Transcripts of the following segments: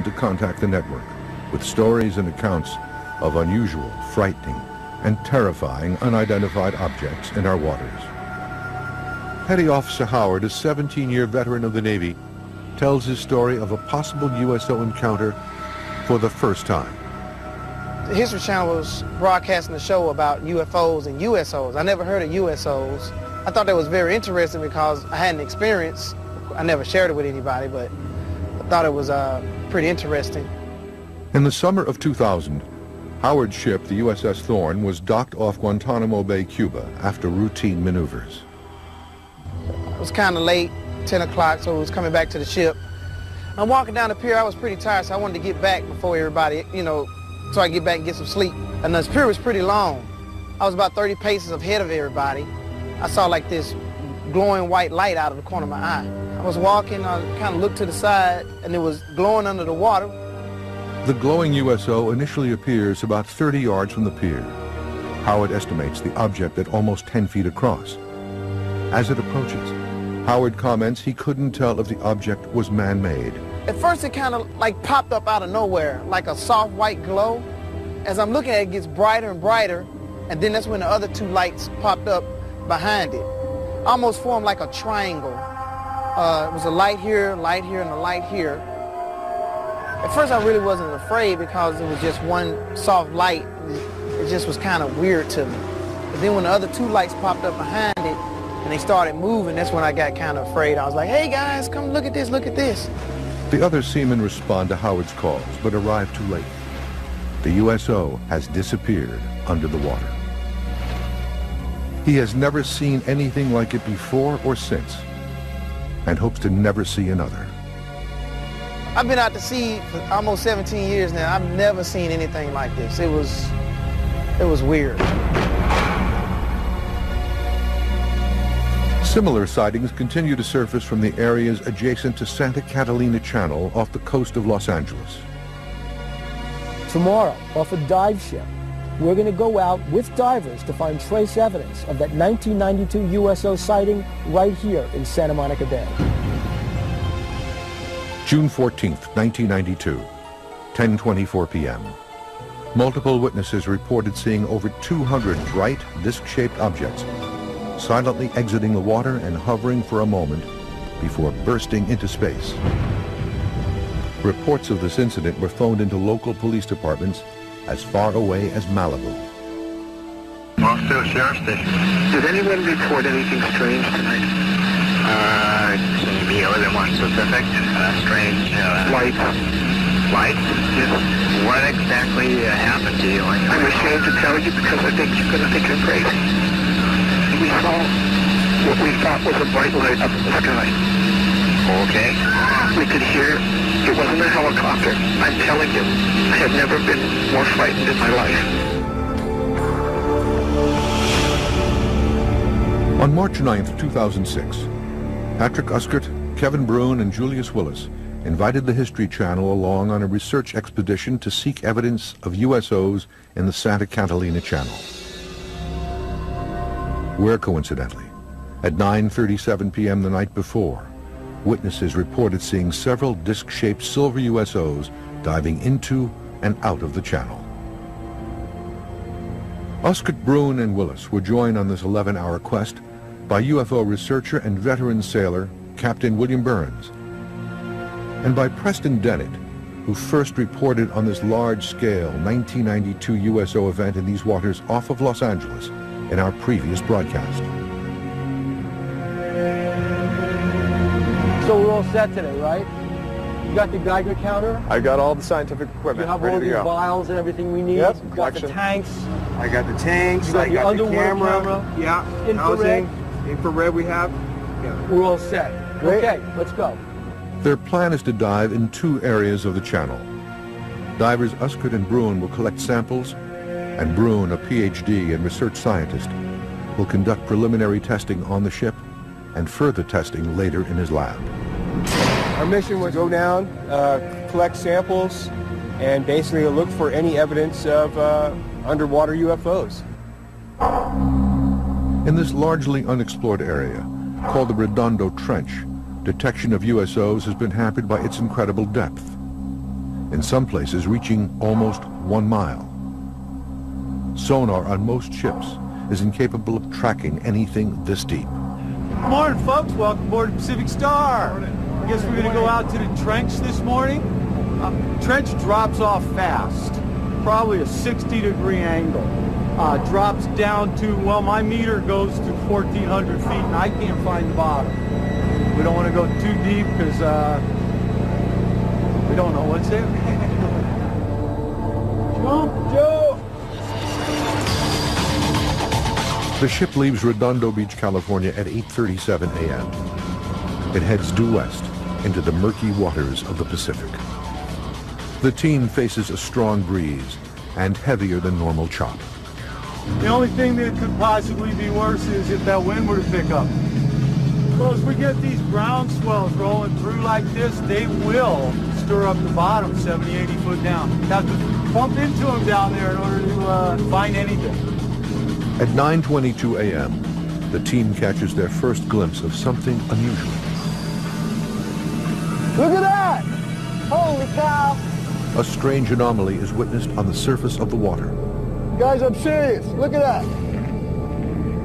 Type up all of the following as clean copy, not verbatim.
reason to contact the network with stories and accounts of unusual, frightening, and terrifying unidentified objects in our waters. Petty Officer Howard, a 17-year veteran of the Navy, tells his story of a possible USO encounter for the first time. The History Channel was broadcasting a show about UFOs and USOs. I never heard of USOs. I thought that was very interesting because I hadn't experienced. I never shared it with anybody, but I thought it was pretty interesting. In the summer of 2000, Howard's ship, the USS Thorn, was docked off Guantanamo Bay, Cuba, after routine maneuvers. It was kind of late, 10 o'clock, so I was coming back to the ship. I'm walking down the pier. I was pretty tired, so I wanted to get back before everybody, so I could get back and get some sleep. And the pier was pretty long. I was about 30 paces ahead of everybody. I saw like this glowing white light out of the corner of my eye. I was walking, I kind of looked to the side, and it was glowing under the water. The glowing USO initially appears about 30 yards from the pier. Howard estimates the object at almost 10 feet across. As it approaches, Howard comments he couldn't tell if the object was man-made. At first it kind of like popped up out of nowhere, like a soft white glow. As I'm looking at it, it gets brighter and brighter, and then that's when the other two lights popped up behind it. Almost formed like a triangle. It was a light here, and a light here. At first I really wasn't afraid because it was just one soft light. It just was kind of weird to me. But then when the other two lights popped up behind it, and they started moving, that's when I got kind of afraid. I was like, hey guys, come look at this, look at this. The other seamen respond to Howard's calls, but arrive too late. The USO has disappeared under the water. He has never seen anything like it before or since, and hopes to never see another. I've been out to sea for almost 17 years now. I've never seen anything like this. It was weird. Similar sightings continue to surface from the areas adjacent to Santa Catalina Channel off the coast of Los Angeles. Tomorrow, off a dive ship, we're going to go out with divers to find trace evidence of that 1992 USO sighting right here in Santa Monica Bay. June 14th, 1992, 10:24 p.m. Multiple witnesses reported seeing over 200 bright, disc-shaped objects silently exiting the water and hovering for a moment before bursting into space. Reports of this incident were phoned into local police departments as far away as Malibu. Boston Sheriff Station. Did anyone report anything strange tonight? Maybe other than one specific. Strange. Lights. Lights? Yes. What exactly happened to you? I'm ashamed to tell you because I think you're going to think I'm crazy. We saw what we thought was a bright light up in the sky. Okay. We could hear it wasn't a helicopter. I'm telling you, I have never been more frightened in my life. On March 9th, 2006, Patrick Uskert, Kevin Brune, and Julius Willis invited the History Channel along on a research expedition to seek evidence of USOs in the Santa Catalina Channel. Where, coincidentally, at 9:37 p.m. the night before, witnesses reported seeing several disc-shaped silver USOs diving into and out of the channel. Uskert, Brune, and Willis were joined on this 11-hour quest by UFO researcher and veteran sailor Captain William Burns, and by Preston Dennett, who first reported on this large-scale 1992 USO event in these waters off of Los Angeles in our previous broadcast. So we're all set today, right? You got the Geiger counter? I got all the scientific equipment You have ready all to the go. vials and everything we need? Yep, You got the collection. tanks? I got the tanks, You got I the got the underwater camera. camera? Yeah, Infrared? housing, infrared we have. Yeah. We're all set. Great. Okay, let's go. Their plan is to dive in two areas of the channel. Divers Uskert and Brune will collect samples, and Brune, a PhD and research scientist, will conduct preliminary testing on the ship and further testing later in his lab. Our mission was go down, collect samples, and basically look for any evidence of underwater UFOs. In this largely unexplored area, called the Redondo Trench, detection of USOs has been hampered by its incredible depth. in some places reaching almost 1 mile. Sonar on most ships is incapable of tracking anything this deep. Good morning, folks. Welcome aboard the Pacific Star. I guess we're going to go out to the trench this morning. Trench drops off fast, probably a 60-degree angle. Drops down to, well, my meter goes to 1,400 feet, and I can't find the bottom. We don't want to go too deep because we don't know what's there. Jump, Joe! The ship leaves Redondo Beach, California at 8:37 a.m. It heads due west into the murky waters of the Pacific. The team faces a strong breeze and heavier than normal chop. The only thing that could possibly be worse is if that wind were to pick up. Well, as we get these ground swells rolling through like this, they will stir up the bottom 70, 80 foot down. Have to bump into them down there in order to find anything. At 9:22 a.m., the team catches their first glimpse of something unusual. Look at that! Holy cow! A strange anomaly is witnessed on the surface of the water. Guys, I'm serious. Look at that.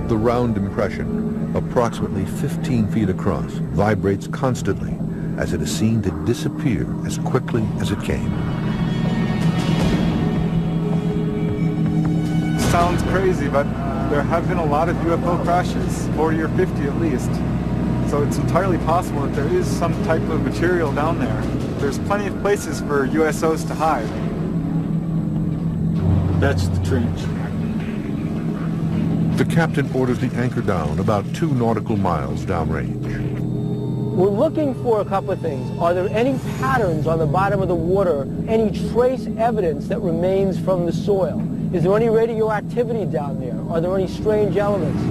The round impression, approximately 15 feet across, vibrates constantly as it is seen to disappear as quickly as it came. Sounds crazy, but there have been a lot of UFO crashes, 40 or 50 at least. So it's entirely possible that there is some type of material down there. There's plenty of places for USOs to hide. That's the trench. The captain orders the anchor down about 2 nautical miles downrange. We're looking for a couple of things. Are there any patterns on the bottom of the water, any trace evidence that remains from the soil? Is there any radioactivity down there? Are there any strange elements?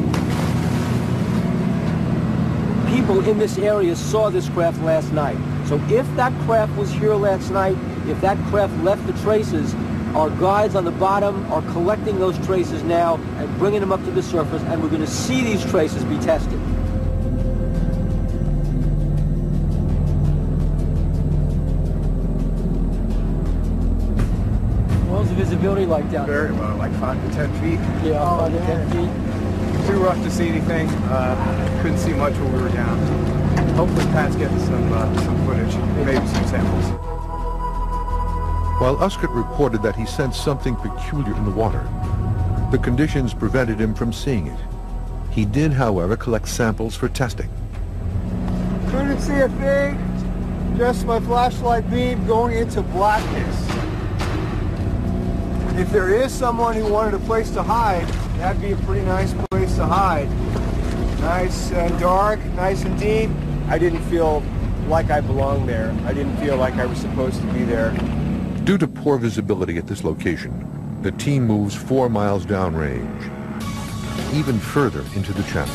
People in this area saw this craft last night. So if that craft was here last night, if that craft left the traces, our guides on the bottom are collecting those traces now and bringing them up to the surface, and we're going to see these traces be tested. What's the visibility like down there? Very low, like 5 to 10 feet. Yeah, 5 to 10 feet. Too rough to see anything. Couldn't see much when we were down. Hopefully Pat's getting some footage, maybe some samples. While Uskett reported that he sensed something peculiar in the water, the conditions prevented him from seeing it. He did, however, collect samples for testing. Couldn't see a thing. Just my flashlight beam going into blackness. If there is someone who wanted a place to hide, that'd be a pretty nice place to hide. Nice and dark, nice and deep. I didn't feel like I belonged there. I didn't feel like I was supposed to be there. Due to poor visibility at this location, the team moves 4 miles downrange, even further into the channel.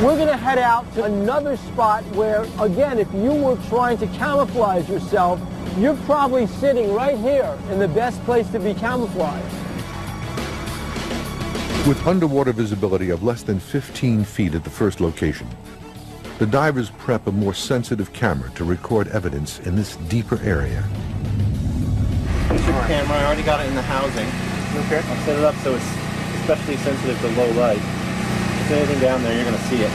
We're going to head out to another spot where, again, if you were trying to camouflage yourself, you're probably sitting right here in the best place to be camouflaged. With underwater visibility of less than 15 feet at the first location, the divers prep a more sensitive camera to record evidence in this deeper area. Here's your camera. I already got it in the housing. Okay. I'll set it up so it's especially sensitive to low light. If there's anything down there, you're going to see it.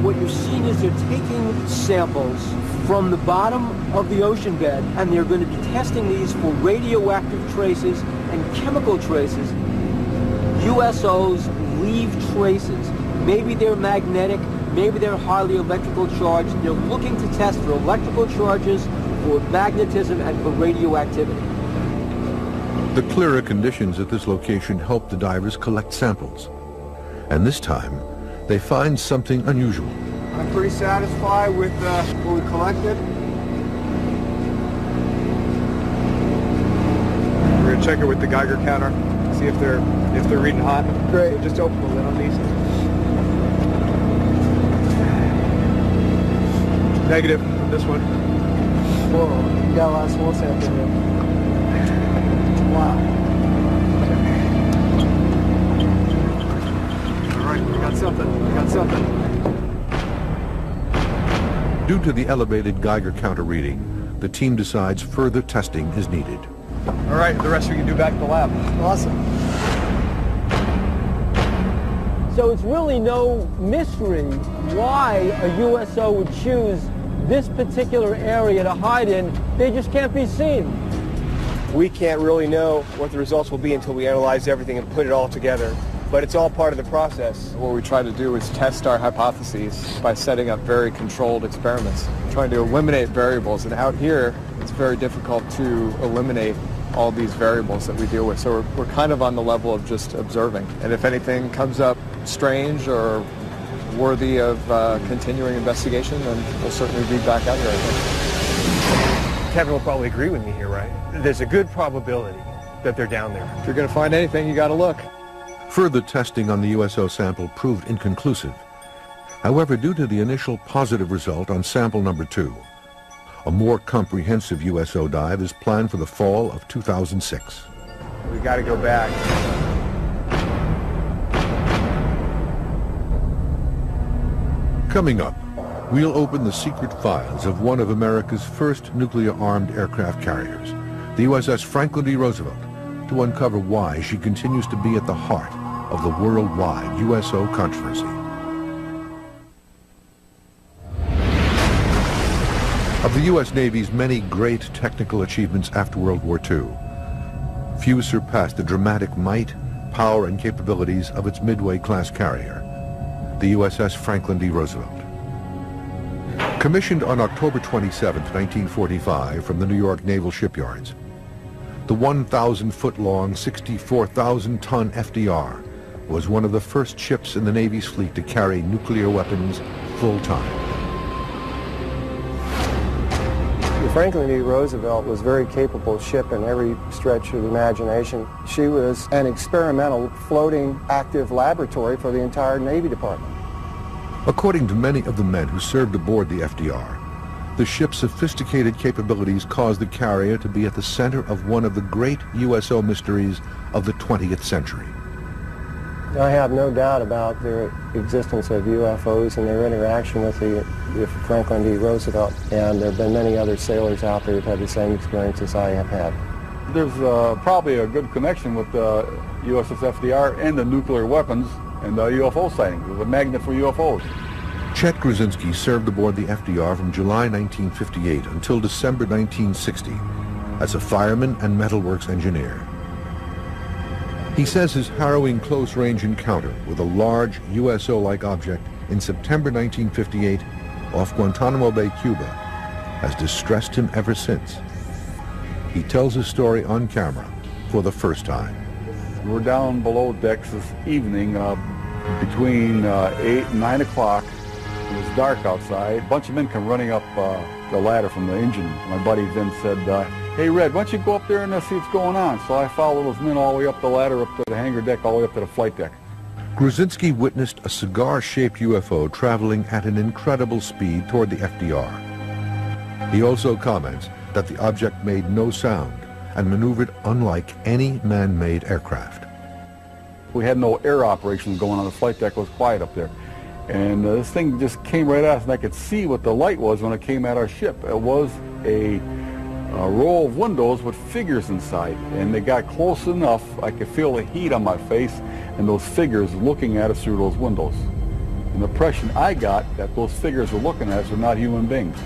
What you're seeing is they're taking samples from the bottom of the ocean bed, and they're going to be testing these for radioactive traces and chemical traces. USOs leave traces. Maybe they're magnetic, maybe they're highly electrical charged. They're looking to test for electrical charges, for magnetism, and for radioactivity. The clearer conditions at this location help the divers collect samples. And this time, they find something unusual. I'm pretty satisfied with what we collected. We're gonna check it with the Geiger counter, see if they're reading hot. Great. So just open the lid on these. Negative, this one. Whoa, you got a lot of small sample here. Wow. All right, we got something. We got something. Due to the elevated Geiger counter reading, the team decides further testing is needed. All right, the rest we can do back at the lab. Awesome. So it's really no mystery why a USO would choose this particular area to hide in. They just can't be seen. We can't really know what the results will be until we analyze everything and put it all together. But it's all part of the process. What we try to do is test our hypotheses by setting up very controlled experiments, trying to eliminate variables. And out here, it's very difficult to eliminate all these variables that we deal with. So we're kind of on the level of just observing. And if anything comes up strange or worthy of continuing investigation, then we'll certainly be back out here, I think. Kevin will probably agree with me here, right? There's a good probability that they're down there. If you're going to find anything, you got to look. Further testing on the USO sample proved inconclusive. However, due to the initial positive result on sample number 2, a more comprehensive USO dive is planned for the fall of 2006. We got to go back. Coming up, we'll open the secret files of one of America's first nuclear-armed aircraft carriers, the USS Franklin D. Roosevelt, to uncover why she continues to be at the heart of the worldwide USO controversy. Of the U.S. Navy's many great technical achievements after World War II, few surpassed the dramatic might, power, and capabilities of its Midway-class carrier, the USS Franklin D. Roosevelt. Commissioned on October 27, 1945 from the New York Naval Shipyards, the 1,000-foot-long, 64,000-ton FDR was one of the first ships in the Navy's fleet to carry nuclear weapons full-time. The Franklin D. Roosevelt was a very capable ship in every stretch of the imagination. She was an experimental floating active laboratory for the entire Navy Department. According to many of the men who served aboard the FDR, the ship's sophisticated capabilities caused the carrier to be at the center of one of the great USO mysteries of the 20th century. I have no doubt about the existence of UFOs and their interaction with the Franklin D. Roosevelt, and there have been many other sailors out there who've had the same experience as I have had. There's probably a good connection with the USS FDR and the nuclear weapons and the UFO sightings. There's a magnet for UFOs. Chet Grudzinski served aboard the FDR from July 1958 until December 1960 as a fireman and metalworks engineer. He says his harrowing close-range encounter with a large USO-like object in September 1958 off Guantanamo Bay, Cuba, has distressed him ever since. He tells his story on camera for the first time. We're down below decks this evening between 8 and 9 o'clock. It was dark outside. A bunch of men come running up the ladder from the engine. My buddy then said, "Hey, Red, why don't you go up there and see what's going on?" So I followed those men all the way up the ladder, up to the hangar deck, all the way up to the flight deck. Grudzinski witnessed a cigar-shaped UFO traveling at an incredible speed toward the FDR. He also comments that the object made no sound and maneuvered unlike any man-made aircraft. We had no air operations going on. The flight deck was quiet up there. And this thing just came right at us, and I could see what the light was when it came at our ship. It was a row of windows with figures inside, and they got close enough I could feel the heat on my face and those figures looking at us through those windows. And the impression I got that those figures were looking at us were not human beings.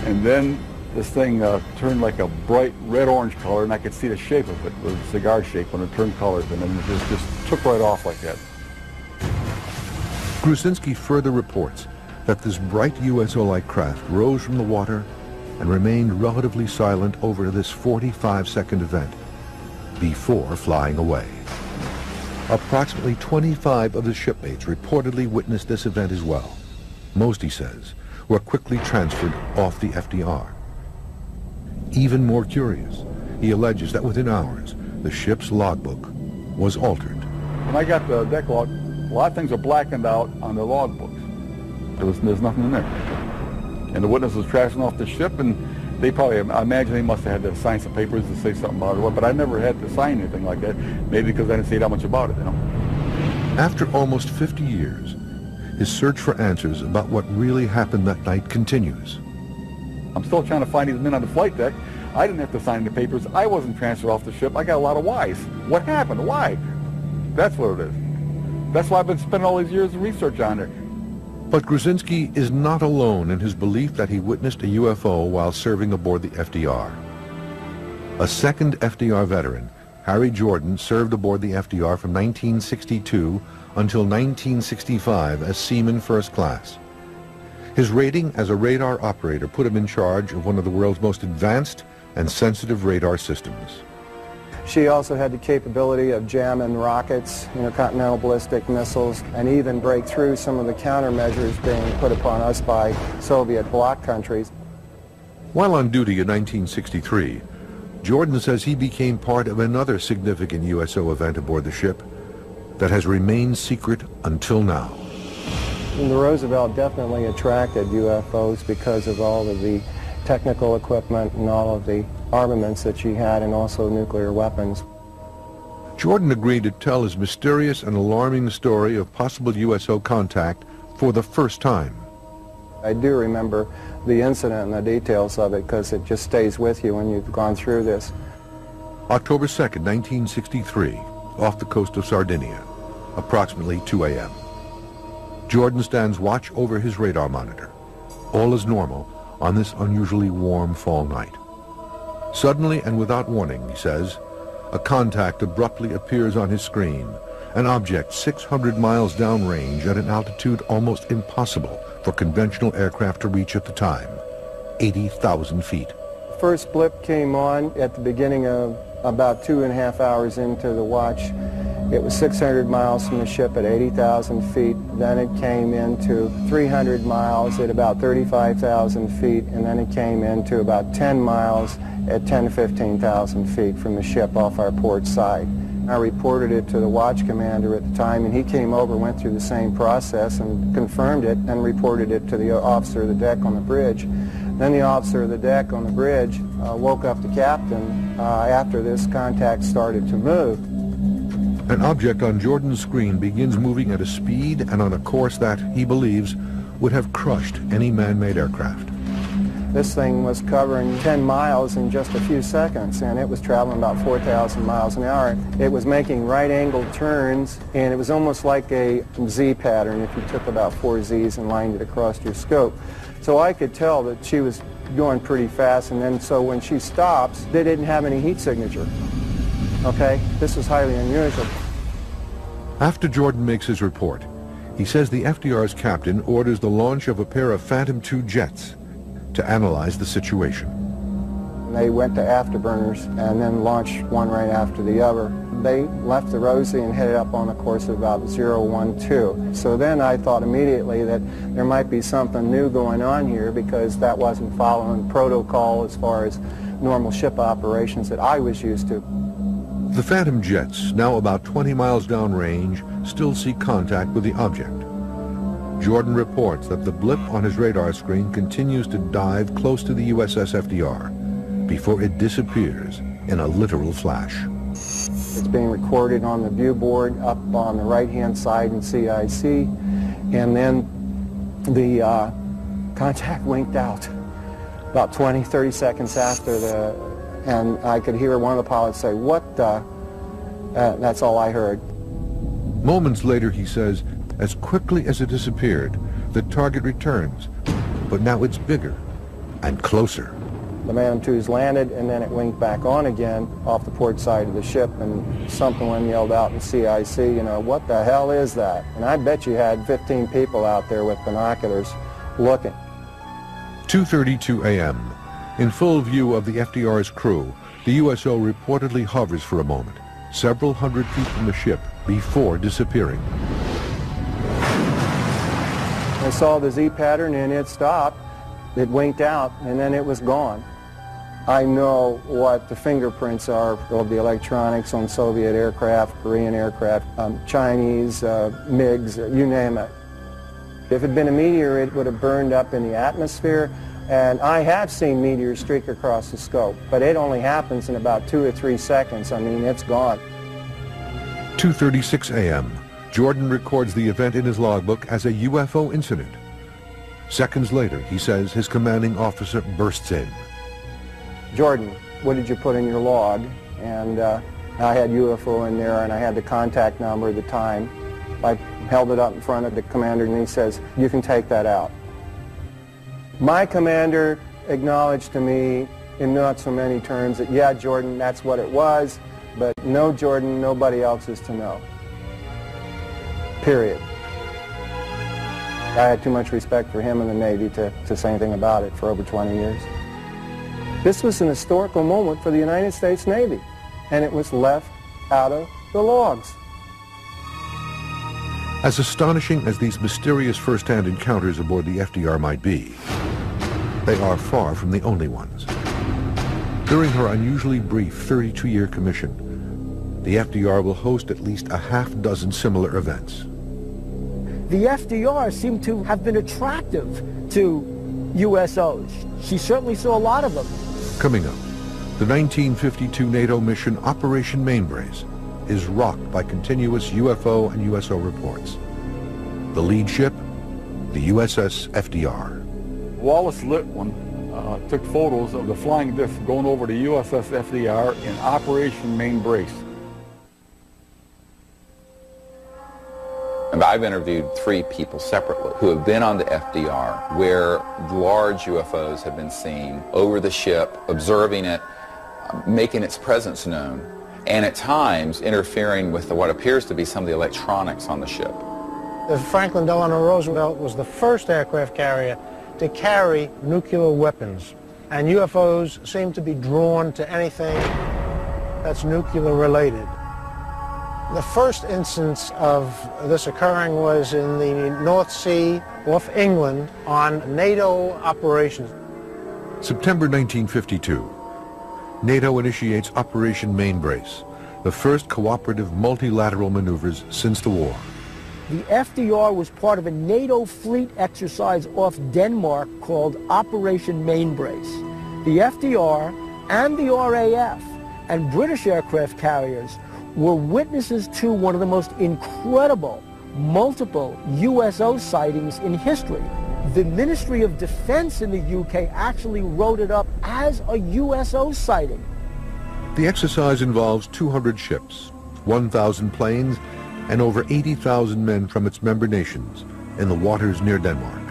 And then this thing turned like a bright red-orange color, and I could see the shape of it. It was a cigar shape when it turned colors, and then it just took right off like that. Grudzinski further reports that this bright USO-like craft rose from the water and remained relatively silent over this 45-second event before flying away. Approximately 25 of the shipmates reportedly witnessed this event as well. Most, he says, were quickly transferred off the FDR. Even more curious, he alleges that within hours, the ship's logbook was altered. When I got the deck log, a lot of things are blackened out on the logbooks. There's nothing in there. and the witness was trashing off the ship, and they probably, I imagine they must have had to sign some papers to say something about it, but I never had to sign anything like that, maybe because I didn't say that much about it, you know. After almost 50 years, his search for answers about what really happened that night continues. I'm still trying to find these men on the flight deck. I didn't have to sign the papers. I wasn't transferred off the ship. I got a lot of whys. What happened? Why? That's what it is. That's why I've been spending all these years of research on it. But Grzinski is not alone in his belief that he witnessed a UFO while serving aboard the FDR. A second FDR veteran, Harry Jordan, served aboard the FDR from 1962 until 1965 as Seaman First Class. His rating as a radar operator put him in charge of one of the world's most advanced and sensitive radar systems. She also had the capability of jamming rockets, intercontinental ballistic missiles, and even break through some of the countermeasures being put upon us by Soviet bloc countries. While on duty in 1963, Jordan says he became part of another significant USO event aboard the ship that has remained secret until now. And the Roosevelt definitely attracted UFOs because of all of the technical equipment and all of the armaments that she had, and also nuclear weapons. Jordan agreed to tell his mysterious and alarming story of possible USO contact for the first time. I do remember the incident and the details of it because it just stays with you when you've gone through this. October 2nd, 1963, off the coast of Sardinia, approximately 2 a.m. Jordan stands watch over his radar monitor. All is normal on this unusually warm fall night. Suddenly and without warning, he says, a contact abruptly appears on his screen, an object 600 miles downrange at an altitude almost impossible for conventional aircraft to reach at the time, 80,000 feet. The first blip came on at the beginning of about 2.5 hours into the watch. It was 600 miles from the ship at 80,000 feet. Then it came into 300 miles at about 35,000 feet, and then it came into about 10 miles at 10 to 15,000 feet from the ship off our port side. I reported it to the watch commander at the time, and he came over, went through the same process and confirmed it, and reported it to the officer of the deck on the bridge. Then the officer of the deck on the bridge woke up the captain after this contact started to move. An object on Jordan's screen begins moving at a speed and on a course that, he believes, would have crushed any man-made aircraft. This thing was covering 10 miles in just a few seconds, and it was traveling about 4,000 miles an hour. It was making right-angled turns, and it was almost like a Z pattern if you took about 4 Zs and lined it across your scope. So I could tell that she was going pretty fast, and then so when she stops, they didn't have any heat signature. Okay? This was highly unusual. After Jordan makes his report, he says the FDR's captain orders the launch of a pair of Phantom II jets to analyze the situation. They went to afterburners and then launched one right after the other. They left the Rosie and headed up on a course of about 012. So then I thought immediately that there might be something new going on here, because that wasn't following protocol as far as normal ship operations that I was used to. The Phantom jets, now about 20 miles downrange, still see contact with the object. Jordan reports that the blip on his radar screen continues to dive close to the USS FDR before it disappears in a literal flash. It's being recorded on the view board up on the right-hand side in CIC, and then the contact winked out about 20, 30 seconds after and I could hear one of the pilots say, "What the?" That's all I heard. Moments later, he says, as quickly as it disappeared, the target returns, but now it's bigger and closer. The Phantom II's landed, and then it winked back on again off the port side of the ship, and someone yelled out in CIC, "What the hell is that?" And I bet you had 15 people out there with binoculars looking. 2:32 a.m. In full view of the FDR's crew, the USO reportedly hovers for a moment, several hundred feet from the ship, before disappearing. I saw the Z pattern, and it stopped. It winked out, and then it was gone. I know what the fingerprints are of the electronics on Soviet aircraft, Korean aircraft, Chinese, MiGs, you name it. If it had been a meteor, it would have burned up in the atmosphere. And I have seen meteors streak across the scope, but it only happens in about 2 or 3 seconds. I mean, it's gone. 2:36 a.m. Jordan records the event in his logbook as a UFO incident. Seconds later, he says his commanding officer bursts in. Jordan, what did you put in your log? And I had UFO in there, and I had the contact number at the time. I held it up in front of the commander, and he says, you can take that out. My commander acknowledged to me in not so many terms that, yeah, Jordan, that's what it was, but no, Jordan, nobody else is to know. Period. I had too much respect for him in the Navy to say anything about it for over 20 years. This was an historical moment for the United States Navy, and it was left out of the logs. As astonishing as these mysterious first-hand encounters aboard the FDR might be, they are far from the only ones. During her unusually brief 32-year commission, the FDR will host at least a half-dozen similar events. The FDR seemed to have been attractive to USOs. She certainly saw a lot of them. Coming up, the 1952 NATO mission Operation Mainbrace is rocked by continuous UFO and USO reports. The lead ship, the USS FDR. Wallace Litwin took photos of the flying disc going over the USS FDR in Operation Mainbrace. And I've interviewed 3 people separately who have been on the FDR where large UFOs have been seen over the ship, observing it, making its presence known, and at times interfering with what appears to be some of the electronics on the ship. The Franklin Delano Roosevelt was the first aircraft carrier to carry nuclear weapons, and UFOs seem to be drawn to anything that's nuclear related. The first instance of this occurring was in the North Sea off England on NATO operations. September 1952. NATO initiates Operation Mainbrace, the first cooperative multilateral maneuvers since the war. The FDR was part of a NATO fleet exercise off Denmark called Operation Mainbrace. The FDR and the RAF and British aircraft carriers were witnesses to one of the most incredible multiple USO sightings in history. The Ministry of Defense in the UK actually wrote it up as a USO sighting. The exercise involves 200 ships, 1,000 planes, and over 80,000 men from its member nations in the waters near Denmark.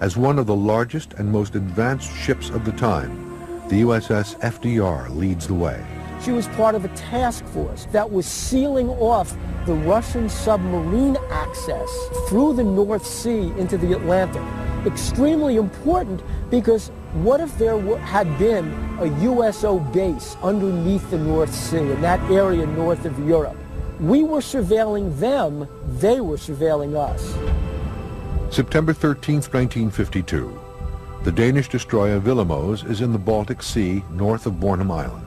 As one of the largest and most advanced ships of the time, the USS FDR leads the way. She was part of a task force that was sealing off the Russian submarine access through the North Sea into the Atlantic. Extremely important because what if there had been a USO base underneath the North Sea in that area north of Europe? We were surveilling them, they were surveilling us. September 13th, 1952. The Danish destroyer Willemoes is in the Baltic Sea north of Bornholm Island.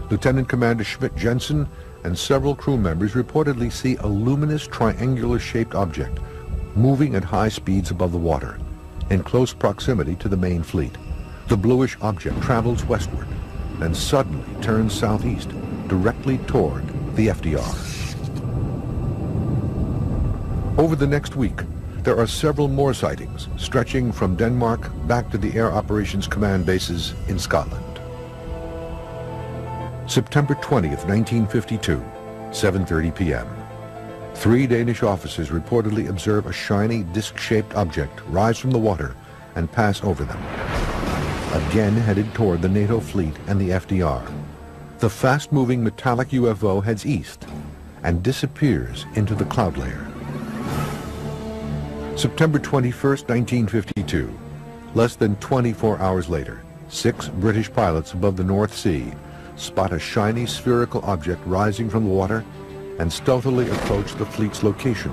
Lieutenant Commander Schmidt-Jensen and several crew members reportedly see a luminous triangular-shaped object moving at high speeds above the water, in close proximity to the main fleet. The bluish object travels westward and suddenly turns southeast, directly toward the FDR. Over the next week, there are several more sightings stretching from Denmark back to the Air Operations Command bases in Scotland. September 20th, 1952, 7:30 p.m. 3 Danish officers reportedly observe a shiny disc-shaped object rise from the water and pass over them, again headed toward the NATO fleet and the FDR. The fast-moving metallic UFO heads east and disappears into the cloud layer. September 21st, 1952. Less than 24 hours later, 6 British pilots above the North Sea spot a shiny spherical object rising from the water and stealthily approach the fleet's location.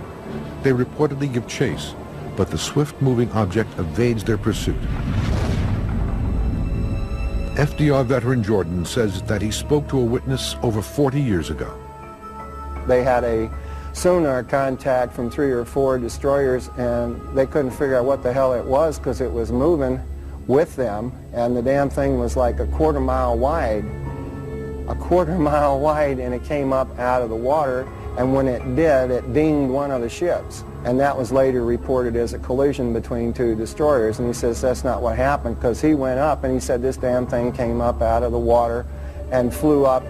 They reportedly give chase, but the swift-moving object evades their pursuit. FDR veteran Jordan says that he spoke to a witness over 40 years ago. They had a sonar contact from 3 or 4 destroyers, and they couldn't figure out what the hell it was because it was moving with them, and the damn thing was like a quarter mile wide, and it came up out of the water, and when it did, it dinged one of the ships, and that was later reported as a collision between 2 destroyers. And he says that's not what happened, because he went up and he said this damn thing came up out of the water and flew up.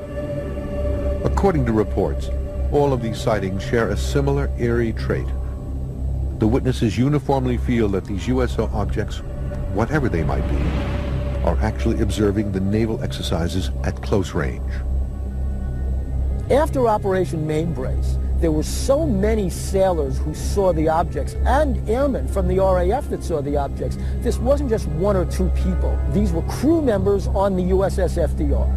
According to reports, all of these sightings share a similar eerie trait. The witnesses uniformly feel that these USO objects, whatever they might be, are actually observing the naval exercises at close range. After Operation Mainbrace, there were so many sailors who saw the objects, and airmen from the RAF that saw the objects. This wasn't just 1 or 2 people. These were crew members on the USS FDR.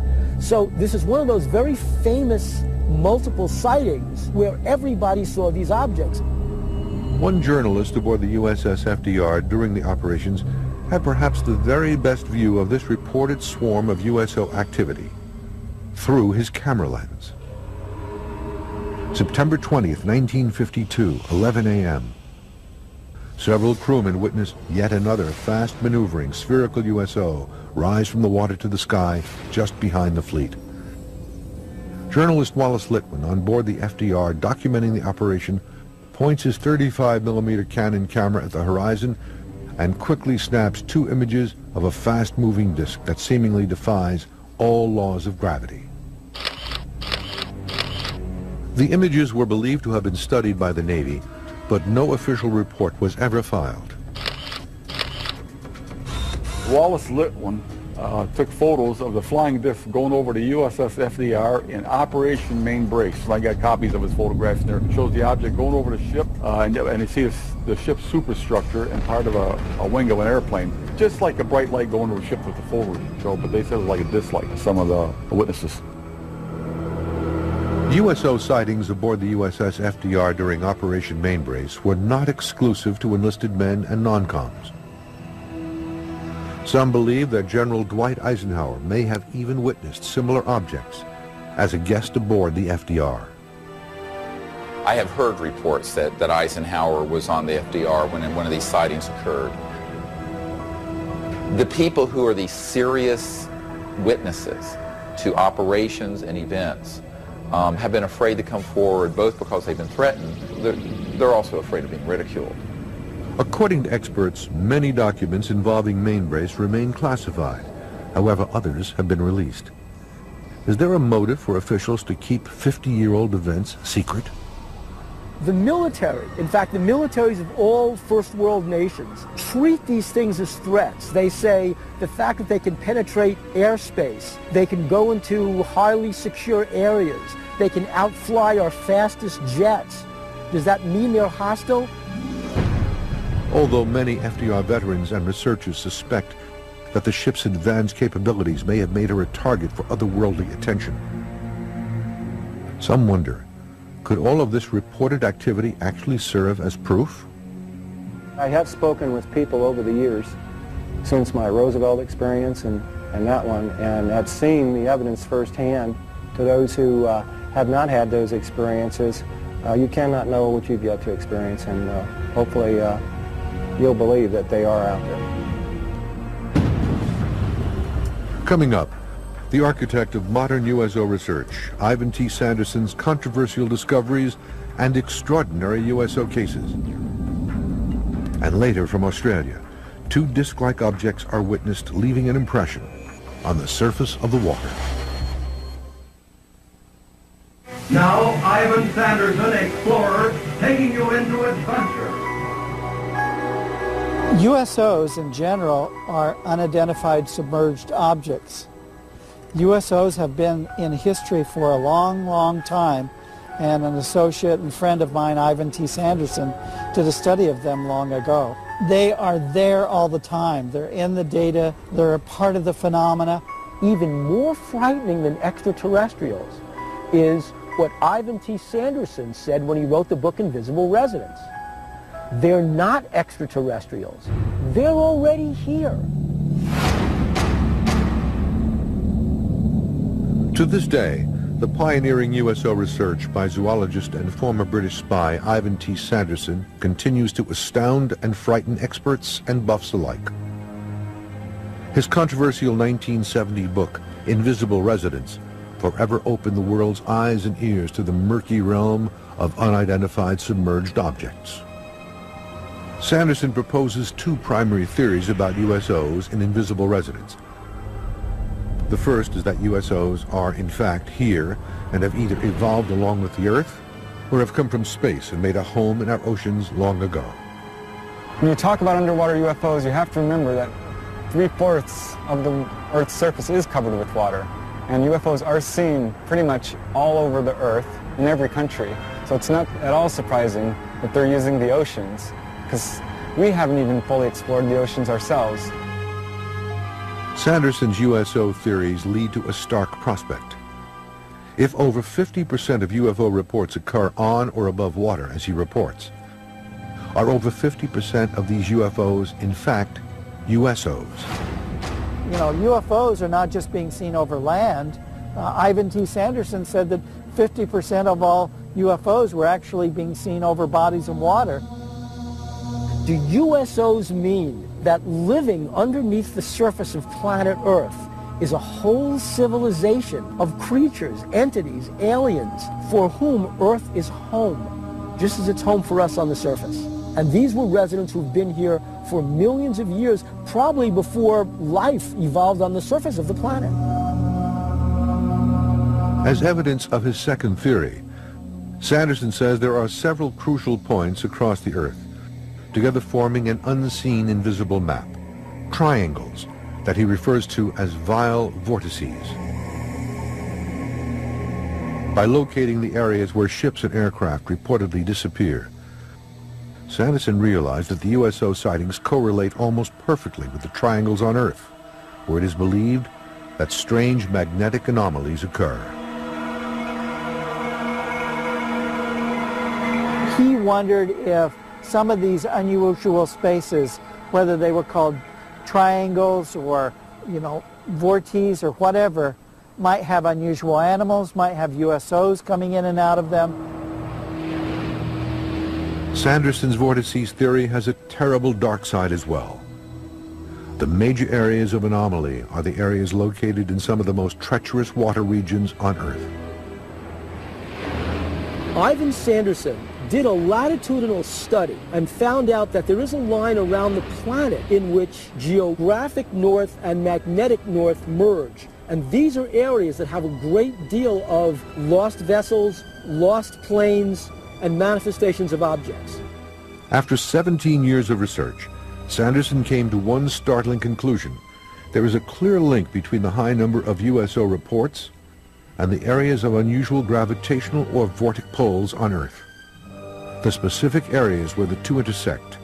So this is one of those very famous multiple sightings where everybody saw these objects. One journalist aboard the USS FDR during the operations had perhaps the very best view of this reported swarm of USO activity through his camera lens. September 20th, 1952, 11 a.m. Several crewmen witnessed yet another fast maneuvering spherical USO rise from the water to the sky just behind the fleet. Journalist Wallace Litwin, on board the FDR documenting the operation, points his 35mm Canon camera at the horizon and quickly snaps 2 images of a fast-moving disk that seemingly defies all laws of gravity. The images were believed to have been studied by the Navy, but no official report was ever filed. Wallace Litwin took photos of the flying disc going over the USS FDR in Operation Mainbrace. And I got copies of his photographs in there. It shows the object going over the ship, and you see the ship's superstructure and part of a wing of an airplane. Just like a bright light going over a ship with the photos show, but they said it was like a disc light, some of the witnesses. USO sightings aboard the USS FDR during Operation Mainbrace were not exclusive to enlisted men and non-coms. Some believe that General Dwight Eisenhower may have even witnessed similar objects as a guest aboard the FDR. I have heard reports that Eisenhower was on the FDR when one of these sightings occurred. The people who are the serious witnesses to operations and events have been afraid to come forward, both because they've been threatened, they're also afraid of being ridiculed. According to experts, many documents involving Mainbrace remain classified. However, others have been released. Is there a motive for officials to keep 50-year-old events secret? The military, in fact, the militaries of all first world nations treat these things as threats. They say the fact that they can penetrate airspace, they can go into highly secure areas, they can outfly our fastest jets. Does that mean they're hostile? Although many FDR veterans and researchers suspect that the ship's advanced capabilities may have made her a target for otherworldly attention, some wonder, could all of this reported activity actually serve as proof? I have spoken with people over the years, since my Roosevelt experience and that one, and have seen the evidence firsthand. To those who have not had those experiences, you cannot know what you've yet to experience, and hopefully you'll believe that they are out there. Coming up, the architect of modern USO research, Ivan T. Sanderson's controversial discoveries and extraordinary USO cases. And later from Australia, 2 disc-like objects are witnessed leaving an impression on the surface of the water. Now, Ivan Sanderson, explorer, taking you into adventure. USOs in general are unidentified submerged objects. USOs have been in history for a long, long time, and an associate and friend of mine, Ivan T. Sanderson, did a study of them long ago. They are there all the time. They're in the data. They're a part of the phenomena. Even more frightening than extraterrestrials is what Ivan T. Sanderson said when he wrote the book Invisible Residents. They're not extraterrestrials. They're already here. To this day, The pioneering USO research by zoologist and former British spy Ivan T. Sanderson continues to astound and frighten experts and buffs alike. His controversial 1970 book, Invisible Residents, forever opened the world's eyes and ears to the murky realm of unidentified submerged objects. Sanderson proposes two primary theories about USOs and invisible residents. The first is that USOs are in fact here and have either evolved along with the Earth or have come from space and made a home in our oceans long ago. When you talk about underwater UFOs, you have to remember that 3/4 of the Earth's surface is covered with water. And UFOs are seen pretty much all over the Earth, in every country. So it's not at all surprising that they're using the oceans, because we haven't even fully explored the oceans ourselves. Sanderson's USO theories lead to a stark prospect. If over 50% of UFO reports occur on or above water, as he reports, are over 50% of these UFOs in fact USOs? You know, UFOs are not just being seen over land. Ivan T. Sanderson said that 50% of all UFOs were actually being seen over bodies of water. Do USOs mean that living underneath the surface of planet Earth is a whole civilization of creatures, entities, aliens, for whom Earth is home, just as it's home for us on the surface? And these were residents who've been here for millions of years, probably before life evolved on the surface of the planet. As evidence of his second theory, Sanderson says there are several crucial points across the Earth, together forming an unseen invisible map, triangles that he refers to as vile vortices. By locating the areas where ships and aircraft reportedly disappear, Sanderson realized that the USO sightings correlate almost perfectly with the triangles on Earth, where it is believed that strange magnetic anomalies occur. He wondered if some of these unusual spaces, whether they were called triangles or, you know, vortices or whatever, might have unusual animals, might have USOs coming in and out of them. Sanderson's vortices theory has a terrible dark side as well. The major areas of anomaly are the areas located in some of the most treacherous water regions on Earth. Ivan Sanderson did a latitudinal study and found out that there is a line around the planet in which geographic north and magnetic north merge. And these are areas that have a great deal of lost vessels, lost planes, and manifestations of objects. After 17 years of research, Sanderson came to one startling conclusion. There is a clear link between the high number of USO reports and the areas of unusual gravitational or vortic poles on Earth. The specific areas where the two intersect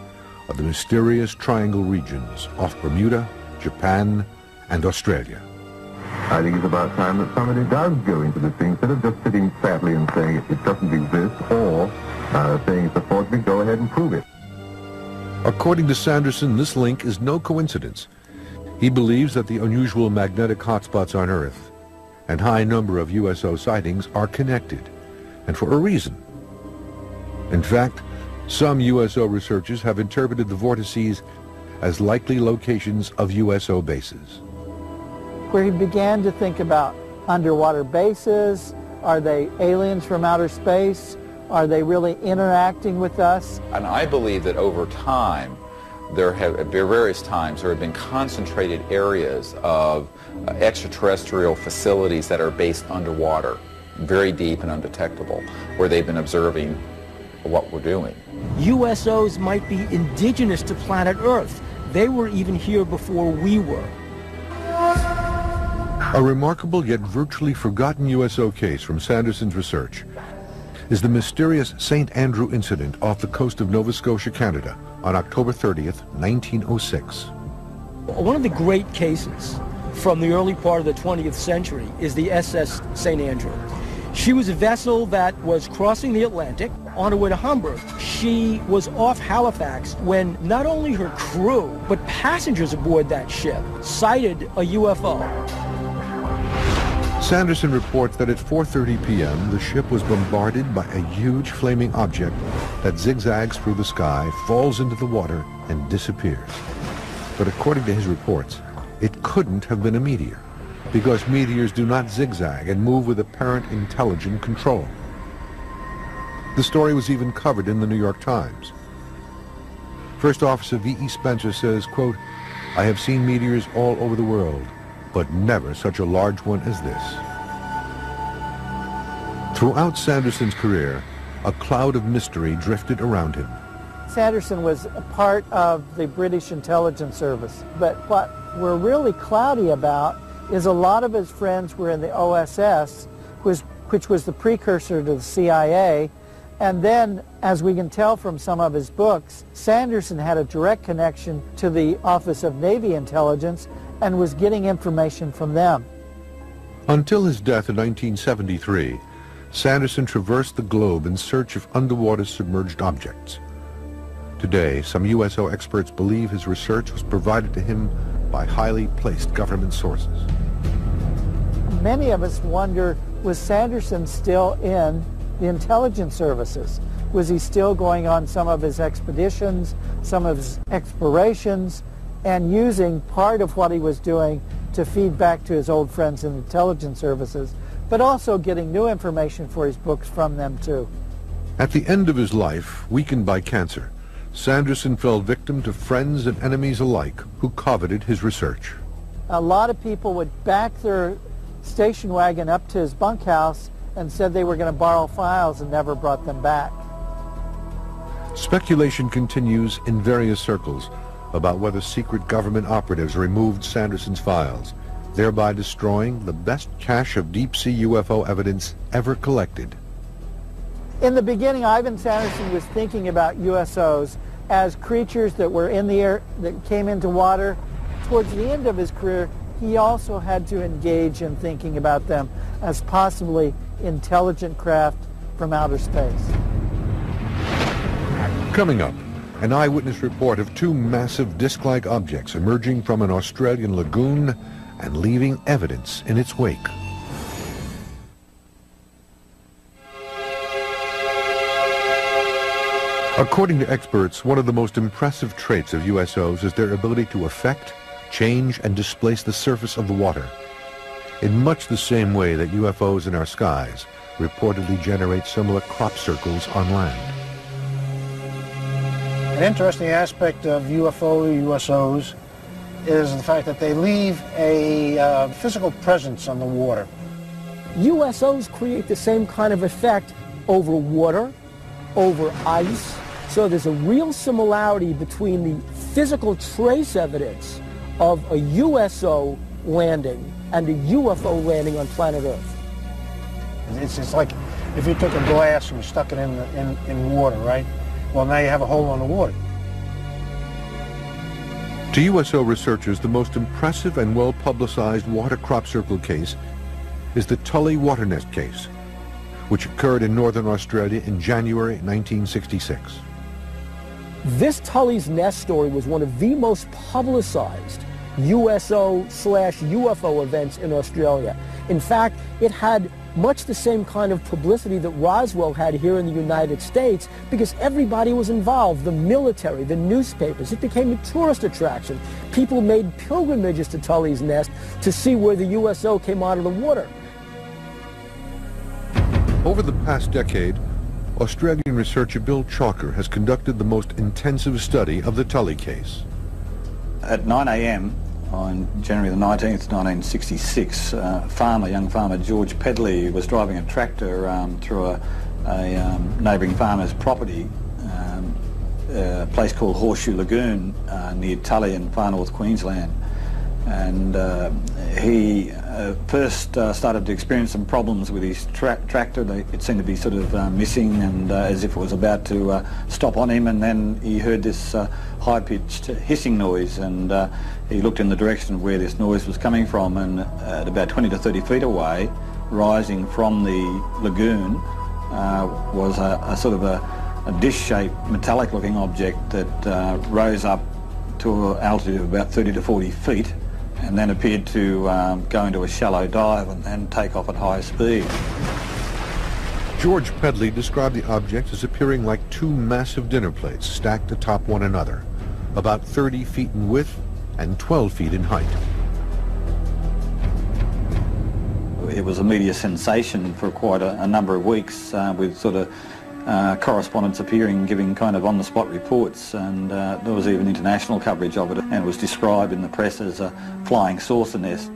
are the mysterious triangle regions off Bermuda, Japan, and Australia. I think it's about time that somebody does go into this thing, instead of just sitting sadly and saying it doesn't exist, or saying it's a forgery, go ahead and prove it. According to Sanderson, this link is no coincidence. He believes that the unusual magnetic hotspots on Earth and high number of USO sightings are connected, and for a reason. In fact, some USO researchers have interpreted the vortices as likely locations of USO bases. Where he began to think about underwater bases. Are they aliens from outer space? Are they really interacting with us? And I believe that over time, at various times, there have been concentrated areas of extraterrestrial facilities that are based underwater, very deep and undetectable, where they've been observing what we're doing. USOs might be indigenous to planet Earth. They were even here before we were. A remarkable yet virtually forgotten USO case from Sanderson's research is the mysterious St. Andrew incident off the coast of Nova Scotia, Canada, on October 30th, 1906. One of the great cases from the early part of the 20th century is the SS St. Andrew. She was a vessel that was crossing the Atlantic on her way to Hamburg. She was off Halifax when not only her crew, but passengers aboard that ship sighted a UFO. Sanderson reports that at 4:30 p.m. the ship was bombarded by a huge flaming object that zigzags through the sky, falls into the water, and disappears. But according to his reports, it couldn't have been a meteor, because meteors do not zigzag and move with apparent intelligent control. The story was even covered in the New York Times. First Officer V.E. Spencer says, quote, "I have seen meteors all over the world, but never such a large one as this." Throughout Sanderson's career, a cloud of mystery drifted around him. Sanderson was a part of the British intelligence service, but what we're really cloudy about is a lot of his friends were in the OSS, which was the precursor to the CIA, and then, as we can tell from some of his books, Sanderson had a direct connection to the Office of Navy Intelligence and was getting information from them. Until his death in 1973, Sanderson traversed the globe in search of underwater submerged objects. Today, some USO experts believe his research was provided to him by highly placed government sources. Many of us wonder, was Sanderson still in the intelligence services? Was he still going on some of his expeditions, some of his explorations, and using part of what he was doing to feed back to his old friends in the intelligence services, but also getting new information for his books from them too? At the end of his life, weakened by cancer, Sanderson fell victim to friends and enemies alike who coveted his research. A lot of people would back their station wagon up to his bunkhouse and said they were going to borrow files and never brought them back. Speculation continues in various circles about whether secret government operatives removed Sanderson's files, thereby destroying the best cache of deep-sea UFO evidence ever collected. In the beginning, Ivan Sanderson was thinking about USOs as creatures that were in the air, that came into water. Towards the end of his career, he also had to engage in thinking about them as possibly intelligent craft from outer space. Coming up, an eyewitness report of two massive disc-like objects emerging from an Australian lagoon and leaving evidence in its wake. According to experts, one of the most impressive traits of USOs is their ability to affect, change, and displace the surface of the water, in much the same way that UFOs in our skies reportedly generate similar crop circles on land. An interesting aspect of USOs is the fact that they leave a physical presence on the water. USOs create the same kind of effect over water, over ice, so there's a real similarity between the physical trace evidence of a USO landing and a UFO landing on planet Earth. It's like if you took a glass and stuck it in water, right? Well, now you have a hole on the water. To USO researchers, the most impressive and well-publicized water crop circle case is the Tully water nest case, which occurred in northern Australia in January 1966. This Tully's Nest story was one of the most publicized USO/UFO events in Australia. In fact, it had much the same kind of publicity that Roswell had here in the United States because everybody was involved, the military, the newspapers. It became a tourist attraction. People made pilgrimages to Tully's Nest to see where the USO came out of the water. Over the past decade, Australian researcher Bill Chalker has conducted the most intensive study of the Tully case. At 9 a.m. on January the 19th, 1966, young farmer George Pedley was driving a tractor through a neighbouring farmer's property, a place called Horseshoe Lagoon near Tully in far north Queensland. And he first started to experience some problems with his tractor. It seemed to be sort of missing and as if it was about to stop on him, and then he heard this high-pitched hissing noise, and he looked in the direction of where this noise was coming from, and at about 20 to 30 feet away, rising from the lagoon, was a sort of a dish-shaped metallic-looking object that rose up to an altitude of about 30 to 40 feet and then appeared to go into a shallow dive and take off at high speed. George Pedley described the object as appearing like two massive dinner plates stacked atop one another, about 30 feet in width and 12 feet in height. It was a media sensation for quite a number of weeks, with sort of correspondents appearing, giving kind of on-the-spot reports, and there was even international coverage of it, and it was described in the press as a flying saucer nest.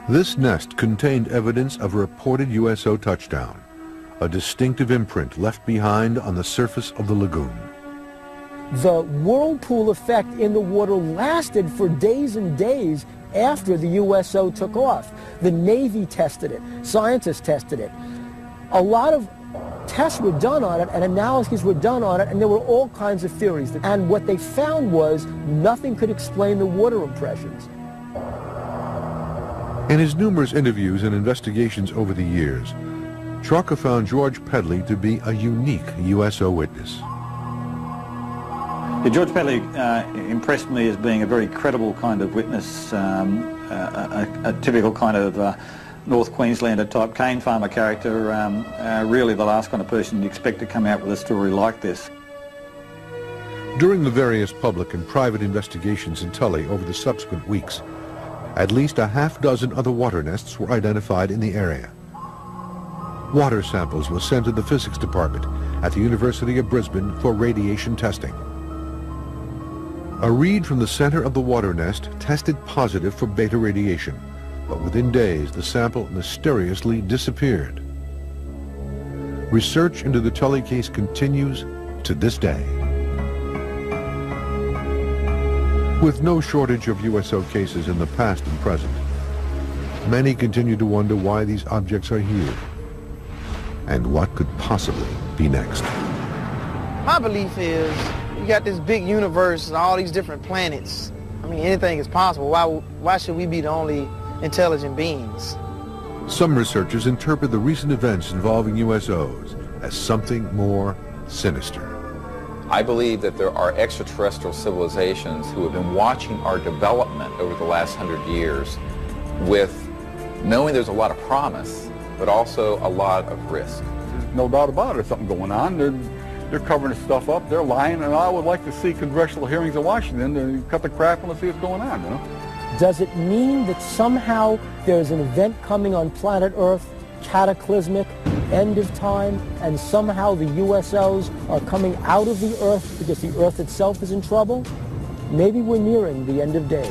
This nest contained evidence of a reported USO touchdown, a distinctive imprint left behind on the surface of the lagoon. The whirlpool effect in the water lasted for days and days after the USO took off. The Navy tested it, scientists tested it. A lot of tests were done on it and analyses were done on it, and there were all kinds of theories. And what they found was nothing could explain the water impressions. In his numerous interviews and investigations over the years, Chalker found George Pedley to be a unique USO witness. Yeah, George Pedley impressed me as being a very credible kind of witness, a typical kind of North Queenslander type cane farmer character, really the last kind of person you'd expect to come out with a story like this. During the various public and private investigations in Tully over the subsequent weeks, at least a half-dozen other water nests were identified in the area. Water samples were sent to the physics department at the University of Brisbane for radiation testing. A reed from the center of the water nest tested positive for beta radiation, but within days the sample mysteriously disappeared. Research into the Tully case continues to this day. With no shortage of USO cases in the past and present, many continue to wonder why these objects are here and what could possibly be next. My belief is you got this big universe and all these different planets. I mean, anything is possible. Why should we be the only intelligent beings? Some researchers interpret the recent events involving USOs as something more sinister. I believe that there are extraterrestrial civilizations who have been watching our development over the last 100 years with knowing there's a lot of promise, but also a lot of risk. There's no doubt about it. There's something going on. They're covering this stuff up. They're lying, and I would like to see congressional hearings in Washington to cut the crap and let's see what's going on, you know? Does it mean that somehow there's an event coming on planet Earth, cataclysmic, end of time, and somehow the USOs are coming out of the Earth because the Earth itself is in trouble? Maybe we're nearing the end of days.